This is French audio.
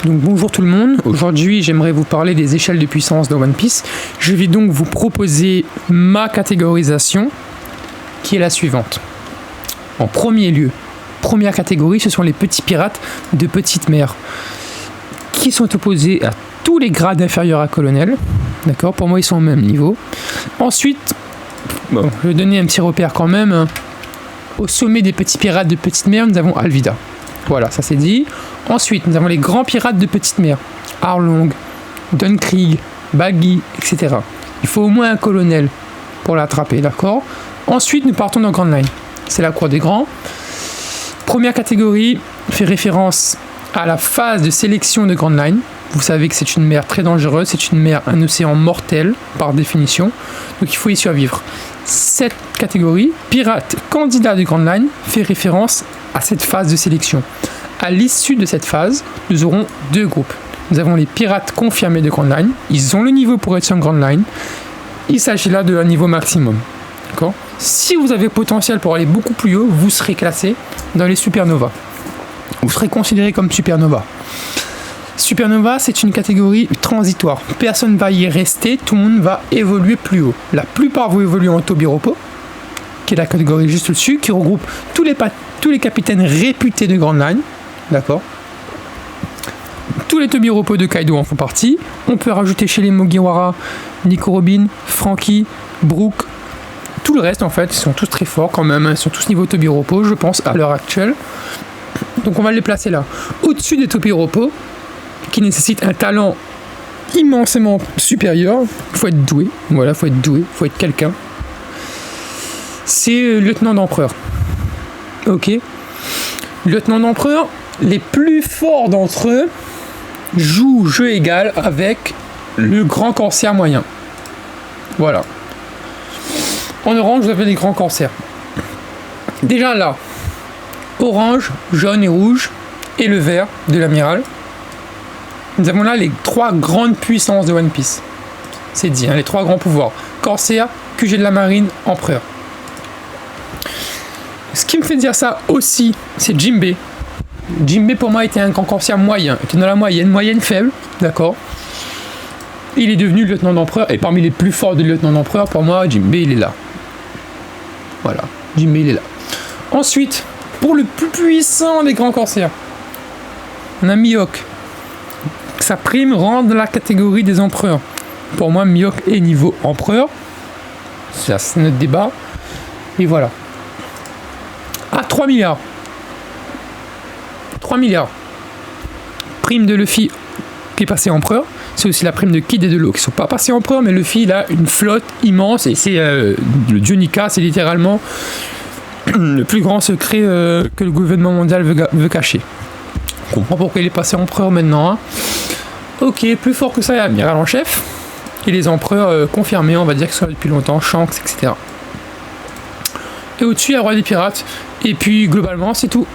Donc bonjour tout le monde, aujourd'hui j'aimerais vous parler des échelles de puissance de One Piece. Je vais donc vous proposer ma catégorisation qui est la suivante. En premier lieu, première catégorie, ce sont les petits pirates de petite mer qui sont opposés à tous les grades inférieurs à colonel. D'accord, pour moi ils sont au même niveau. Ensuite, bon, je vais donner un petit repère quand même. Au sommet des petits pirates de petite mer, nous avons Alvida. Voilà, ça c'est dit. Ensuite, nous avons les grands pirates de petite mer. Arlong, Dunkrig, Baggy, etc. Il faut au moins un colonel pour l'attraper, d'accord? Ensuite, nous partons dans Grand Line. C'est la cour des grands. Première catégorie fait référence à la phase de sélection de Grand Line. Vous savez que c'est une mer très dangereuse, c'est une mer, un océan mortel par définition. Donc il faut y survivre. Cette catégorie, pirate candidat de Grand Line, fait référence à cette phase de sélection. À l'issue de cette phase, nous aurons deux groupes. Nous avons les pirates confirmés de Grand Line. Ils ont le niveau pour être sur Grand Line. Il s'agit là de un niveau maximum. D'accord ? Si vous avez potentiel pour aller beaucoup plus haut, vous serez classé dans les supernovas. Vous serez considéré comme supernova. Supernova, c'est une catégorie transitoire. Personne ne va y rester, tout le monde va évoluer plus haut. La plupart vont évoluer en Tobiropo, qui est la catégorie juste au-dessus, qui regroupe tous les capitaines réputés de Grand Line. D'accord. Tous les Tobiropo de Kaido en font partie. On peut rajouter chez les Mugiwara, Nico Robin, Franky, Brook. Tout le reste, en fait, ils sont tous très forts quand même. Ils sont tous niveau Tobiropo, je pense, à l'heure actuelle. Donc on va les placer là. Au-dessus des Tobiropo, qui nécessitent un talent immensément supérieur. Il faut être doué. Voilà, il faut être doué. Il faut être quelqu'un. C'est lieutenant d'empereur. Ok. Lieutenant d'empereur, les plus forts d'entre eux jouent jeu égal avec le grand corsaire moyen. Voilà. En orange, vous avez les grands corsaires. Déjà là, orange, jaune et rouge, et le vert de l'amiral. Nous avons là les trois grandes puissances de One Piece. C'est dit, hein, les trois grands pouvoirs. Corsair, QG de la marine, empereur. Ce qui me fait dire ça aussi, c'est Jinbei. Jinbei pour moi était un grand corsaire moyen, était dans la moyenne faible, d'accord. Il est devenu lieutenant d'empereur, et parmi les plus forts des lieutenants d'empereur, pour moi, Jinbei il est là. Voilà, Jinbei il est là. Ensuite, pour le plus puissant des grands corsaires, on a Mihawk. Sa prime rentre dans la catégorie des empereurs. Pour moi, Mihawk est niveau empereur. Ça, c'est notre débat. Et voilà. À 3 milliards. 3 milliards. Prime de Luffy qui est passé empereur. C'est aussi la prime de Kid et de Law qui ne sont pas passés empereur, mais Luffy il a une flotte immense. Et c'est le dieu Nika, c'est littéralement le plus grand secret que le gouvernement mondial veut cacher. On comprend pourquoi il est passé empereur maintenant. Hein. Ok, plus fort que ça, il y a l'amiral en chef. Et les empereurs confirmés, on va dire qu'ils sont là depuis longtemps, Shanks, etc. Et au-dessus, il y a le roi des pirates. Et puis, globalement, c'est tout.